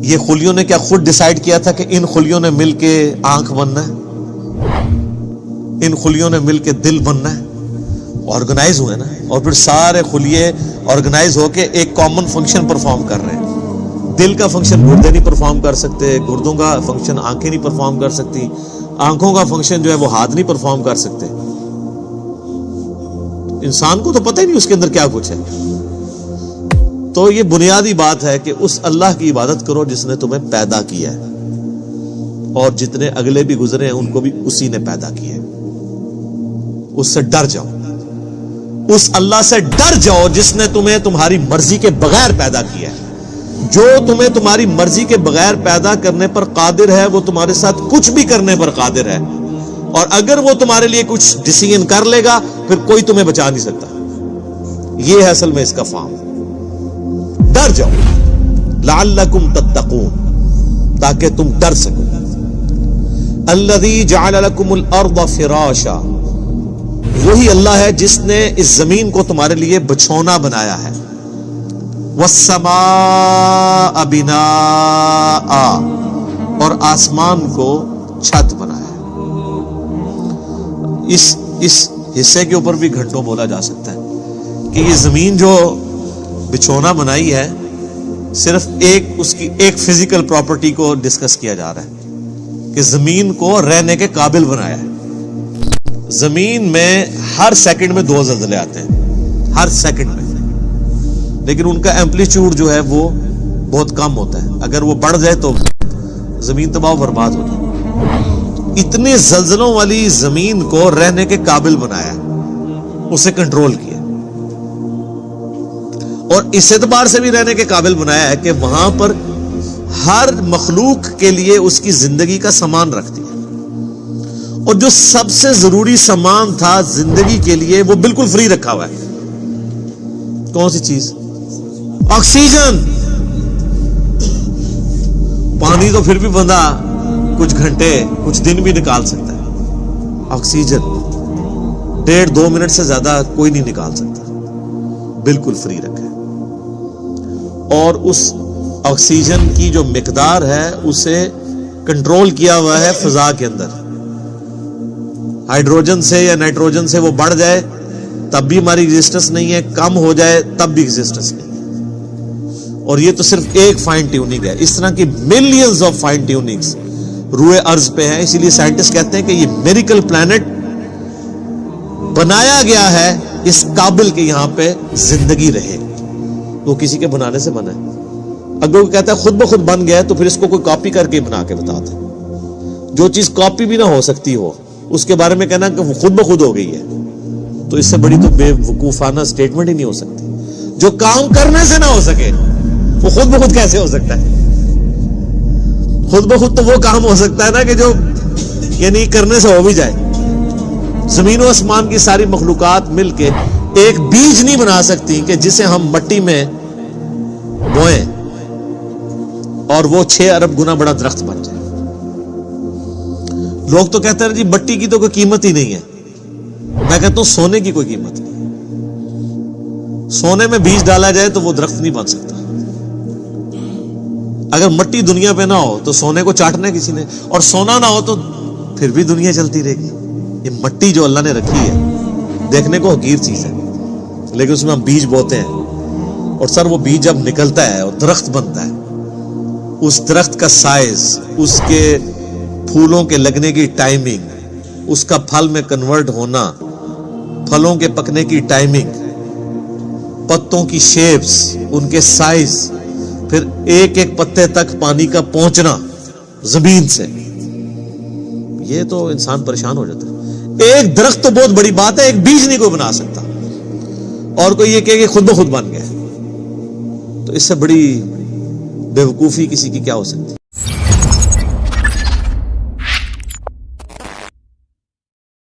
یہ خلیوں نے کیا خود ڈیسائیڈ کیا تھا کہ ان خلیوں نے مل کے آنکھ بننا ہے، ان خلیوں نے مل کے دل بننا ہے؟ آرگنائز ہوئے نا، اور پھر سارے خلیے آرگنائز ہو کے ایک کامن فنکشن پرفارم کر رہے ہیں۔ دل کا فنکشن گردے نہیں پرفارم کر سکتے، گردوں کا فنکشن آنکھیں نہیں پرفارم کر سکتی، آنکھوں کا فنکشن جو ہے وہ ہاتھ نہیں پرفارم کر سکتے۔ انسان کو تو پتہ ہی نہیں اس کے اندر کیا کچھ ہے۔ تو یہ بنیادی بات ہے کہ اس اللہ کی عبادت کرو جس نے تمہیں پیدا کیا ہے، اور جتنے اگلے بھی گزرے ہیں ان کو بھی اسی نے پیدا کیا ہے۔ اس سے ڈر جاؤ، اس اللہ سے ڈر جاؤ جس نے تمہیں تمہاری مرضی کے بغیر پیدا کیا ہے۔ جو تمہیں تمہاری مرضی کے بغیر پیدا کرنے پر قادر ہے وہ تمہارے ساتھ کچھ بھی کرنے پر قادر ہے، اور اگر وہ تمہارے لیے کچھ ڈیسیژن کر لے گا پھر کوئی تمہیں بچا نہیں سکتا۔ یہ ہے اصل میں اس کا فارم۔ ڈر جاؤ لعلکم تتقون، تاکہ تم ڈر سکو۔ الذی جعل لکم الارض فراشا، وہی اللہ ہے جس نے اس زمین کو تمہارے لیے بچھونا بنایا ہے۔ والسماء بناء، اور آسمان کو چھت بنایا ہے۔ اس حصے کے اوپر بھی گھنٹوں بولا جا سکتا ہے کہ یہ زمین جو بچھونا بنائی ہے صرف اس کی ایک فزیکل پراپرٹی کو ڈسکس کیا جا رہا ہے کہ زمین کو رہنے کے قابل بنایا ہے۔ زمین میں ہر سیکنڈ میں 2 زلزلے آتے ہیں، ہر سیکنڈ میں، لیکن ان کا ایمپلیٹیوڈ جو ہے وہ بہت کم ہوتا ہے۔ اگر وہ بڑھ جائے تو زمین تباہ و برباد ہو جائے۔ اتنے زلزلوں والی زمین کو رہنے کے قابل بنایا ہے، اسے کنٹرول کیا، اور اس اعتبار سے بھی رہنے کے قابل بنایا ہے کہ وہاں پر ہر مخلوق کے لیے اس کی زندگی کا سامان رکھ دیا، اور جو سب سے ضروری سامان تھا زندگی کے لیے وہ بالکل فری رکھا ہوا ہے۔ کون سی چیز؟ آکسیجن۔ پانی تو پھر بھی بندہ کچھ گھنٹے کچھ دن بھی نکال سکتا ہے، آکسیجن 1.5-2 منٹ سے زیادہ کوئی نہیں نکال سکتا، بالکل فری رکھا ہے۔ اور اس آکسیجن کی جو مقدار ہے اسے کنٹرول کیا ہوا ہے فضا کے اندر۔ ہائیڈروجن سے یا نائٹروجن سے وہ بڑھ جائے تب بھی ہماری ایگزسٹنس نہیں ہے، کم ہو جائے تب بھی ایگزسٹنس نہیں ہے۔ اور یہ تو صرف ایک فائن ٹیوننگ ہے، اس طرح کی ملینز آف فائن ٹیوننگز روئے ارض پہ ہیں۔ اسی لیے سائنٹسٹ کہتے ہیں کہ یہ میریکل پلانٹ بنایا گیا ہے اس قابل کہ یہاں پہ زندگی رہے، وہ کسی کے بنانے سے بنا ہے۔ اگر وہ کہتا ہے خود بخود بن گیا ہے تو پھر اس کو کوئی کاپی کر کے بنا کے بتاتا ہے۔ جو چیز کاپی بھی نہ ہو سکتی ہو اس کے بارے میں کہنا کہ وہ خود بخود ہو گئی ہے، تو اس سے بڑی تو بے وقوفانہ سٹیٹمنٹ ہی نہیں ہو سکتی۔ جو کام کرنے سے نہ ہو سکے وہ خود بخود کیسے ہو سکتا ہے؟ خود بخود تو وہ کام ہو سکتا ہے نا کہ جو یعنی کرنے سے ہو بھی جائے۔ زمین و آسمان کی ساری مخلوقات مل کے ایک بیج نہیں بنا سکتی کہ جسے ہم مٹی میں بوئیں اور وہ 6 ارب گنا بڑا درخت بن جائے۔ لوگ تو کہتے ہیں جی مٹی کی تو کوئی قیمت ہی نہیں ہے۔ میں کہتا ہوں سونے کی کوئی قیمت نہیں۔ سونے میں بیج ڈالا جائے تو وہ درخت نہیں بن سکتا۔ اگر مٹی دنیا پہ نہ ہو تو سونے کو چاٹنا ہے کسی نے، اور سونا نہ ہو تو پھر بھی دنیا چلتی رہے گی۔ یہ مٹی جو اللہ نے رکھی ہے دیکھنے کو حقیر چیز ہے، لیکن اس میں ہم بیج بوتے ہیں، اور سر وہ بیج جب نکلتا ہے اور درخت بنتا ہے، اس درخت کا سائز، اس کے پھولوں کے لگنے کی ٹائمنگ، اس کا پھل میں کنورٹ ہونا، پھلوں کے پکنے کی ٹائمنگ، پتوں کی شیپس، ان کے سائز، پھر ایک ایک پتے تک پانی کا پہنچنا زمین سے، یہ تو انسان پریشان ہو جاتا ہے۔ ایک درخت تو بہت بڑی بات ہے، ایک بیج نہیں کوئی بنا سکتا، اور کوئی یہ کہ خود بخود بن گیا، تو اس سے بڑی بے وقوفی کسی کی کیا ہو سکتی؟